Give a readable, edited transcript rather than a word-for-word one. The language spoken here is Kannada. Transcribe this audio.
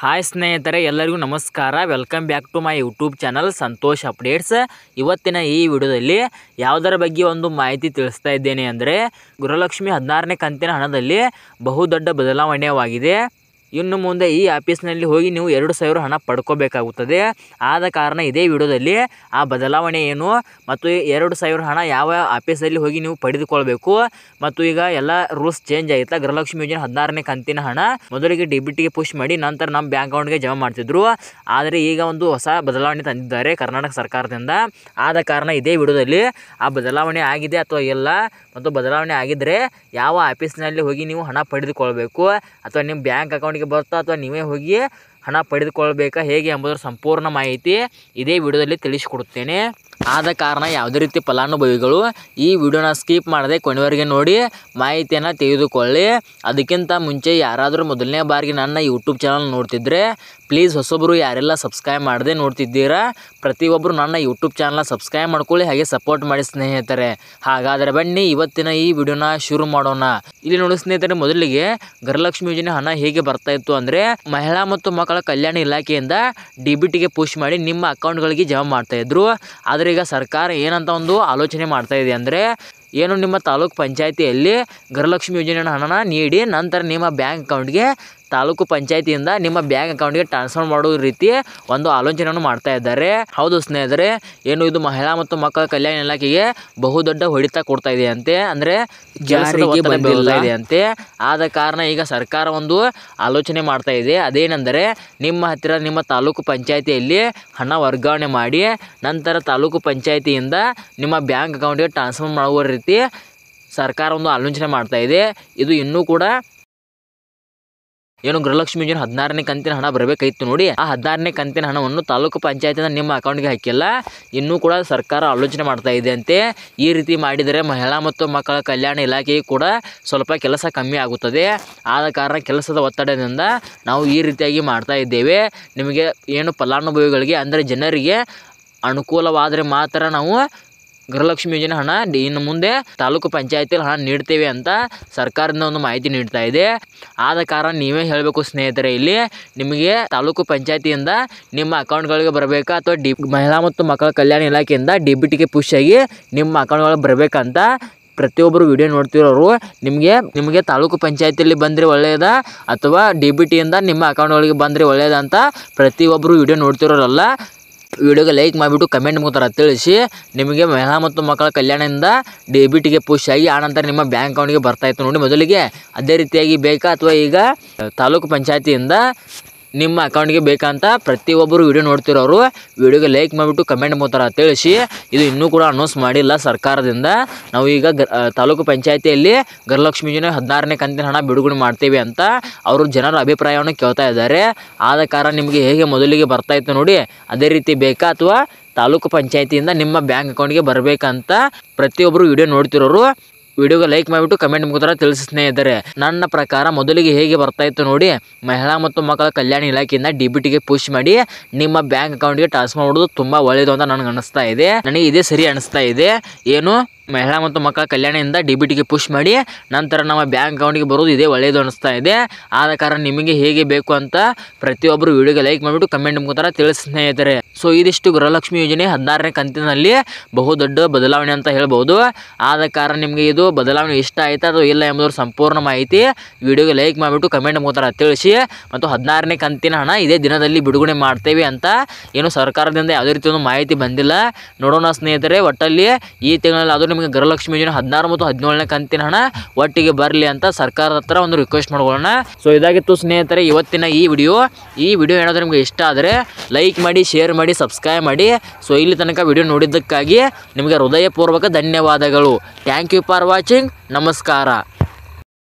ಹಾಯ್ ಸ್ನೇಹಿತರೆ, ಎಲ್ಲರಿಗೂ ನಮಸ್ಕಾರ. Welcome back to my YouTube channel Santosh updates. ಇವತ್ತಿನ ಈ ವಿಡಿಯೋದಲ್ಲಿ ಯಾವುದರ ಬಗ್ಗೆ ಒಂದು ಮಾಹಿತಿ ತಿಳಿಸ್ತಾ ಇದ್ದೇನೆ ಅಂದರೆ, ಗೃಹಲಕ್ಷ್ಮಿ 16ನೇ ಕಂತಿನ ಹಣದಲ್ಲಿ ಬಹುದೊಡ್ಡ ಬದಲಾವಣೆಯಾಗಿದೆ. ಇನ್ನು ಮುಂದೆ ಈ ಆಫೀಸ್ನಲ್ಲಿ ಹೋಗಿ ನೀವು 2,000 ಹಣ ಪಡ್ಕೋಬೇಕಾಗುತ್ತದೆ. ಆದ ಕಾರಣ ಇದೇ ವಿಡಿಯೋದಲ್ಲಿ ಆ ಬದಲಾವಣೆ ಏನು ಮತ್ತು 2,000 ಹಣ ಯಾವ ಆಫೀಸಲ್ಲಿ ಹೋಗಿ ನೀವು ಪಡೆದುಕೊಳ್ಬೇಕು ಮತ್ತು ಈಗ ಎಲ್ಲ ರೂಲ್ಸ್ ಚೇಂಜ್ ಆಯಿತಾ. ಗೃಹಲಕ್ಷ್ಮಿ ಯೋಜನೆ 16ನೇ ಕಂತಿನ ಹಣ ಮೊದಲಿಗೆ ಡಿಬಿಟಿಗೆ ಪುಷ್ ಮಾಡಿ ನಂತರ ನಮ್ಮ ಬ್ಯಾಂಕ್ ಅಕೌಂಟ್ಗೆ ಜಮಾ ಮಾಡ್ತಿದ್ರು. ಆದರೆ ಈಗ ಒಂದು ಹೊಸ ಬದಲಾವಣೆ ತಂದಿದ್ದಾರೆ ಕರ್ನಾಟಕ ಸರ್ಕಾರದಿಂದ. ಆದ ಕಾರಣ ಇದೇ ವಿಡಿಯೋದಲ್ಲಿ ಆ ಬದಲಾವಣೆ ಆಗಿದೆ ಅಥವಾ ಇಲ್ಲ ಮತ್ತು ಬದಲಾವಣೆ ಆಗಿದ್ದರೆ ಯಾವ ಆಫೀಸ್ನಲ್ಲಿ ಹೋಗಿ ನೀವು ಹಣ ಪಡೆದುಕೊಳ್ಬೇಕು ಅಥವಾ ನಿಮ್ಮ ಬ್ಯಾಂಕ್ ಅಕೌಂಟ್ಗೆ ಬರ್ತಾ ಅಥವಾ ನೀವೇ ಹೋಗಿ ಹಣ ಪಡೆದುಕೊಳ್ಬೇಕಾ ಹೇಗೆ ಎಂಬುದರ ಸಂಪೂರ್ಣ ಮಾಹಿತಿ ಇದೇ ವಿಡಿಯೋದಲ್ಲಿ ತಿಳಿಸಿಕೊಡುತ್ತೇನೆ. ಆದ ಕಾರಣ ಯಾವುದೇ ರೀತಿ ಫಲಾನುಭವಿಗಳು ಈ ವಿಡಿಯೋನ ಸ್ಕಿಪ್ ಮಾಡದೆ ಕೊನೆವರೆಗೆ ನೋಡಿ ಮಾಹಿತಿಯನ್ನು ತೆಗೆದುಕೊಳ್ಳಿ. ಅದಕ್ಕಿಂತ ಮುಂಚೆ ಯಾರಾದರೂ ಮೊದಲನೇ ಬಾರಿಗೆ ನನ್ನ ಯೂಟ್ಯೂಬ್ ಚಾನಲ್ ನೋಡ್ತಿದ್ರೆ ಪ್ಲೀಸ್ ಹೊಸೊಬ್ಬರು ಯಾರೆಲ್ಲ ಸಬ್ಸ್ಕ್ರೈಬ್ ಮಾಡದೆ ನೋಡ್ತಿದ್ದೀರಾ ಪ್ರತಿಯೊಬ್ಬರು ನನ್ನ ಯೂಟ್ಯೂಬ್ ಚಾನಲ್ನ ಸಬ್ಸ್ಕ್ರೈಬ್ ಮಾಡ್ಕೊಳ್ಳಿ, ಹಾಗೆ ಸಪೋರ್ಟ್ ಮಾಡಿ ಸ್ನೇಹಿತರೆ. ಹಾಗಾದರೆ ಬನ್ನಿ ಇವತ್ತಿನ ಈ ವಿಡಿಯೋನ ಶುರು ಮಾಡೋಣ. ಇಲ್ಲಿ ನೋಡಿ ಸ್ನೇಹಿತರೆ, ಮೊದಲಿಗೆ ಗೃಹಲಕ್ಷ್ಮಿ ಯೋಜನೆ ಹಣ ಹೇಗೆ ಬರ್ತಾ ಇತ್ತು ಅಂದರೆ, ಮಹಿಳಾ ಮತ್ತು ಮಕ್ಕಳ ಕಲ್ಯಾಣ ಇಲಾಖೆಯಿಂದ ಡಿಬಿಟಿಗೆ ಪುಷ್ ಮಾಡಿ ನಿಮ್ಮ ಅಕೌಂಟ್ಗಳಿಗೆ ಜಮಾ ಮಾಡ್ತಾ ಇದ್ರು. ಆದರೆ ಈಗ ಸರ್ಕಾರ ಏನಂತ ಒಂದು ಆಲೋಚನೆ ಮಾಡ್ತಾ ಇದೆ ಅಂದರೆ, ಏನು ನಿಮ್ಮ ತಾಲೂಕು ಪಂಚಾಯಿತಿಯಲ್ಲಿ ಗೃಹಲಕ್ಷ್ಮಿ ಯೋಜನೆ ಹಣನ ನೀಡಿ ನಂತರ ನಿಮ್ಮ ಬ್ಯಾಂಕ್ ಅಕೌಂಟ್ಗೆ ತಾಲೂಕು ಪಂಚಾಯಿತಿಯಿಂದ ನಿಮ್ಮ ಬ್ಯಾಂಕ್ ಅಕೌಂಟ್ಗೆ ಟ್ರಾನ್ಸ್ಫರ್ ಮಾಡೋ ರೀತಿ ಒಂದು ಆಲೋಚನೆಯನ್ನು ಮಾಡ್ತಾ ಇದ್ದಾರೆ. ಹೌದು ಸ್ನೇಹಿತರೆ, ಏನು ಇದು ಮಹಿಳಾ ಮತ್ತು ಮಕ್ಕಳ ಕಲ್ಯಾಣ ಇಲಾಖೆಗೆ ಬಹುದೊಡ್ಡ ಹೊಡೆತ ಕೊಡ್ತಾ ಇದೆ ಅಂತೆ, ಅಂದರೆ ಜಾರಿಗೆ ಬಂದಿಲ್ಲ ಇದೆ ಅಂತೆ. ಆದ ಕಾರಣ ಈಗ ಸರ್ಕಾರ ಒಂದು ಆಲೋಚನೆ ಮಾಡ್ತಾ ಇದೆ. ಅದೇನೆಂದರೆ, ನಿಮ್ಮ ಹತ್ತಿರ ನಿಮ್ಮ ತಾಲೂಕು ಪಂಚಾಯಿತಿಯಲ್ಲಿ ಹಣ ವರ್ಗಾವಣೆ ಮಾಡಿ ನಂತರ ತಾಲೂಕು ಪಂಚಾಯಿತಿಯಿಂದ ನಿಮ್ಮ ಬ್ಯಾಂಕ್ ಅಕೌಂಟ್ಗೆ ಟ್ರಾನ್ಸ್ಫರ್ ಮಾಡುವ ರೀತಿ ಸರ್ಕಾರ ಒಂದು ಆಲೋಚನೆ ಮಾಡ್ತಾ ಇದೆ. ಇದು ಇನ್ನೂ ಕೂಡ ಏನು ಗೃಹಲಕ್ಷ್ಮಿ ಯೋಜನೆ 16ನೇ ಕಂತಿನ ಹಣ ಬರಬೇಕಾಗಿತ್ತು ನೋಡಿ, ಆ 16ನೇ ಕಂತಿನ ಹಣವನ್ನು ತಾಲೂಕು ಪಂಚಾಯತಿಯಿಂದ ನಿಮ್ಮ ಅಕೌಂಟ್ಗೆ ಹಾಕಿಲ್ಲ. ಇನ್ನೂ ಕೂಡ ಸರ್ಕಾರ ಆಲೋಚನೆ ಮಾಡ್ತಾ ಇದೆ ಅಂತೆ. ಈ ರೀತಿ ಮಾಡಿದರೆ ಮಹಿಳಾ ಮತ್ತು ಮಕ್ಕಳ ಕಲ್ಯಾಣ ಇಲಾಖೆಗೆ ಕೂಡ ಸ್ವಲ್ಪ ಕೆಲಸ ಕಮ್ಮಿ ಆಗುತ್ತದೆ. ಆದ ಕಾರಣ ಕೆಲಸದ ಒತ್ತಡದಿಂದ ನಾವು ಈ ರೀತಿಯಾಗಿ ಮಾಡ್ತಾ ಇದ್ದೇವೆ. ನಿಮಗೆ ಏನು ಫಲಾನುಭವಿಗಳಿಗೆ ಅಂದರೆ ಜನರಿಗೆ ಅನುಕೂಲವಾದರೆ ಮಾತ್ರ ನಾವು ಗೃಹಲಕ್ಷ್ಮಿ ಯೋಜನೆ ಹಣ ಇನ್ನು ಮುಂದೆ ತಾಲೂಕು ಪಂಚಾಯತಿಯಲ್ಲಿ ಹಣ ನೀಡ್ತೇವೆ ಅಂತ ಸರ್ಕಾರದಿಂದ ಒಂದು ಮಾಹಿತಿ ನೀಡ್ತಾ ಇದೆ. ಆದ ಕಾರಣ ನೀವೇ ಹೇಳಬೇಕು ಸ್ನೇಹಿತರೆ, ಇಲ್ಲಿ ನಿಮಗೆ ತಾಲೂಕು ಪಂಚಾಯತಿಯಿಂದ ನಿಮ್ಮ ಅಕೌಂಟ್ಗಳಿಗೆ ಬರಬೇಕಾ ಅಥವಾ ಮಹಿಳಾ ಮತ್ತು ಮಕ್ಕಳ ಕಲ್ಯಾಣ ಇಲಾಖೆಯಿಂದ ಡಿಬಿಟಿಗೆ ಪುಷ್ ಆಗಿ ನಿಮ್ಮ ಅಕೌಂಟ್ಗಳಿಗೆ ಬರಬೇಕಂತ ಪ್ರತಿಯೊಬ್ಬರು ವಿಡಿಯೋ ನೋಡ್ತಿರೋರು ನಿಮಗೆ ತಾಲೂಕು ಪಂಚಾಯತಿಯಲ್ಲಿ ಬಂದರೆ ಒಳ್ಳೆಯದಾ ಅಥವಾ ಡಿಬಿಟಿಯಿಂದ ನಿಮ್ಮ ಅಕೌಂಟ್ಗಳಿಗೆ ಬಂದರೆ ಒಳ್ಳೆಯದಂತ ಪ್ರತಿಯೊಬ್ಬರು ವಿಡಿಯೋ ನೋಡ್ತಿರೋರಲ್ಲ ವಿಡಿಯೋಗೆ ಲೈಕ್ ಮಾಡಿಬಿಟ್ಟು ಕಮೆಂಟ್ ಮುಖಾಂತರ ತಿಳಿಸಿ. ನಿಮಗೆ ಮಹಿಳಾ ಮತ್ತು ಮಕ್ಕಳ ಕಲ್ಯಾಣದಿಂದ ಡಿಬಿಟಿಗೆ ಪುಷ್ ಆಗಿ ಆನಂತರ ನಿಮ್ಮ ಬ್ಯಾಂಕ್ ಅಕೌಂಟ್ಗೆ ಬರ್ತಾಯಿತ್ತು ನೋಡಿ ಮೊದಲಿಗೆ, ಅದೇ ರೀತಿಯಾಗಿ ಬೇಕಾ ಅಥವಾ ಈಗ ತಾಲೂಕು ಪಂಚಾಯತಿಯಿಂದ ನಿಮ್ಮ ಅಕೌಂಟ್ಗೆ ಬೇಕಂತ ಪ್ರತಿಯೊಬ್ಬರು ವಿಡಿಯೋ ನೋಡ್ತಿರೋರು ವಿಡಿಯೋಗೆ ಲೈಕ್ ಮಾಡಿಬಿಟ್ಟು ಕಮೆಂಟ್ ಮುಖಾಂತರ ತಿಳಿಸಿ. ಇದು ಇನ್ನೂ ಕೂಡ ಅನೌನ್ಸ್ ಮಾಡಿಲ್ಲ ಸರ್ಕಾರದಿಂದ. ನಾವು ಈಗ ತಾಲೂಕು ಪಂಚಾಯತಿಯಲ್ಲಿ ಗೃಹಲಕ್ಷ್ಮಿ ಯೋಜನೆ 16ನೇ ಕಂತಿನ ಹಣ ಬಿಡುಗಡೆ ಮಾಡ್ತೇವೆ ಅಂತ ಅವರು ಜನರ ಅಭಿಪ್ರಾಯವನ್ನು ಕೇಳ್ತಾ ಇದ್ದಾರೆ. ಆದ ಕಾರಣ ನಿಮಗೆ ಹೇಗೆ ಮೊದಲಿಗೆ ಬರ್ತಾಯಿತ್ತು ನೋಡಿ ಅದೇ ರೀತಿ ಬೇಕಾ ಅಥವಾ ತಾಲೂಕು ಪಂಚಾಯತಿಯಿಂದ ನಿಮ್ಮ ಬ್ಯಾಂಕ್ ಅಕೌಂಟ್ಗೆ ಬರಬೇಕಂತ ಪ್ರತಿಯೊಬ್ಬರು ವಿಡಿಯೋ ನೋಡ್ತಿರೋರು ವಿಡಿಯೋಗೆ ಲೈಕ್ ಮಾಡಿಬಿಟ್ಟು ಕಮೆಂಟ್ ಮುಖಾಂತರ ತಿಳಿಸಿ ಸ್ನೇಹಿತರೆ. ನನ್ನ ಪ್ರಕಾರ ಮೊದಲಿಗೆ ಹೇಗೆ ಬರ್ತಾಯಿತ್ತು ನೋಡಿ, ಮಹಿಳಾ ಮತ್ತು ಮಕ್ಕಳ ಕಲ್ಯಾಣ ಇಲಾಖೆಯಿಂದ ಡಿಬಿಟಿಗೆ ಪುಷ್ ಮಾಡಿ ನಿಮ್ಮ ಬ್ಯಾಂಕ್ ಅಕೌಂಟ್ಗೆ ಟ್ರಾನ್ಸ್ಫರ್ ಮಾಡೋದು ತುಂಬ ಒಳ್ಳೆಯದು ಅಂತ ನನಗೆ ಅನಿಸ್ತಾ ಇದೆ. ನನಗೆ ಇದೇ ಸರಿ ಅನಿಸ್ತಾ ಇದೆ. ಏನು ಮಹಿಳಾ ಮತ್ತು ಮಕ್ಕಳ ಕಲ್ಯಾಣದಿಂದ ಡಿಬಿಟಿಗೆ ಪುಷ್ ಮಾಡಿ ನಂತರ ನಮ್ಮ ಬ್ಯಾಂಕ್ ಅಕೌಂಟ್ಗೆ ಬರೋದು ಇದೇ ಒಳ್ಳೆಯದು ಅನಿಸ್ತಾ ಇದೆ. ಆದ ಕಾರಣ ನಿಮಗೆ ಹೇಗೆ ಬೇಕು ಅಂತ ಪ್ರತಿಯೊಬ್ಬರು ವಿಡಿಯೋಗೆ ಲೈಕ್ ಮಾಡಿಬಿಟ್ಟು ಕಮೆಂಟ್ ಮುಖಾಂತರ ತಿಳಿಸಿ ಸ್ನೇಹಿತರೆ. ಸೊ ಇದಿಷ್ಟು ಗೃಹಲಕ್ಷ್ಮಿ ಯೋಜನೆ 16ನೇ ಕಂತಿನಲ್ಲಿ ಬಹುದೊಡ್ಡ ಬದಲಾವಣೆ ಅಂತ ಹೇಳ್ಬೋದು. ಆದ ಕಾರಣ ನಿಮಗೆ ಇದು ಬದಲಾವಣೆ ಇಷ್ಟ ಆಯಿತಾ ಅಥವಾ ಇಲ್ಲ ಎಂಬುದರ ಸಂಪೂರ್ಣ ಮಾಹಿತಿ ವಿಡಿಯೋಗೆ ಲೈಕ್ ಮಾಡಿಬಿಟ್ಟು ಕಮೆಂಟ್ ಮುಖಾಂತರ ತಿಳಿಸಿ. ಮತ್ತು 16ನೇ ಕಂತಿನ ಹಣ ಇದೇ ದಿನದಲ್ಲಿ ಬಿಡುಗಡೆ ಮಾಡ್ತೇವೆ ಅಂತ ಏನು ಸರ್ಕಾರದಿಂದ ಯಾವುದೇ ರೀತಿ ಒಂದು ಮಾಹಿತಿ ಬಂದಿಲ್ಲ. ನೋಡೋಣ ಸ್ನೇಹಿತರೆ, ಒಟ್ಟಲ್ಲಿ ಈ ತಿಂಗಳಲ್ಲಿ ಅದು ನಿಮಗೆ ಗೃಹಲಕ್ಷ್ಮಿ ಯೋಜನೆ 16 ಮತ್ತು 17ನೇ ಕಂತಿನ ಹಣ ಒಟ್ಟಿಗೆ ಬರಲಿ ಅಂತ ಸರ್ಕಾರದ ಹತ್ರ ಒಂದು ರಿಕ್ವೆಸ್ಟ್ ಮಾಡ್ಕೊಳ್ಳೋಣ. ಸೊ ಇದಾಗಿತ್ತು ಸ್ನೇಹಿತರೆ ಇವತ್ತಿನ ಈ ವಿಡಿಯೋ ಏನಾದರೂ ನಿಮಗೆ ಇಷ್ಟ ಆದರೆ ಲೈಕ್ ಮಾಡಿ, ಶೇರ್ ಮಾಡಿ, ಸಬ್ಸ್ಕ್ರೈಬ್ ಮಾಡಿ. ಸೊ ಇಲ್ಲಿ ತನಕ ವಿಡಿಯೋ ನೋಡಿದ್ದಕ್ಕಾಗಿ ನಿಮಗೆ ಹೃದಯಪೂರ್ವಕ ಧನ್ಯವಾದಗಳು. Thank you for watching. ನಮಸ್ಕಾರ.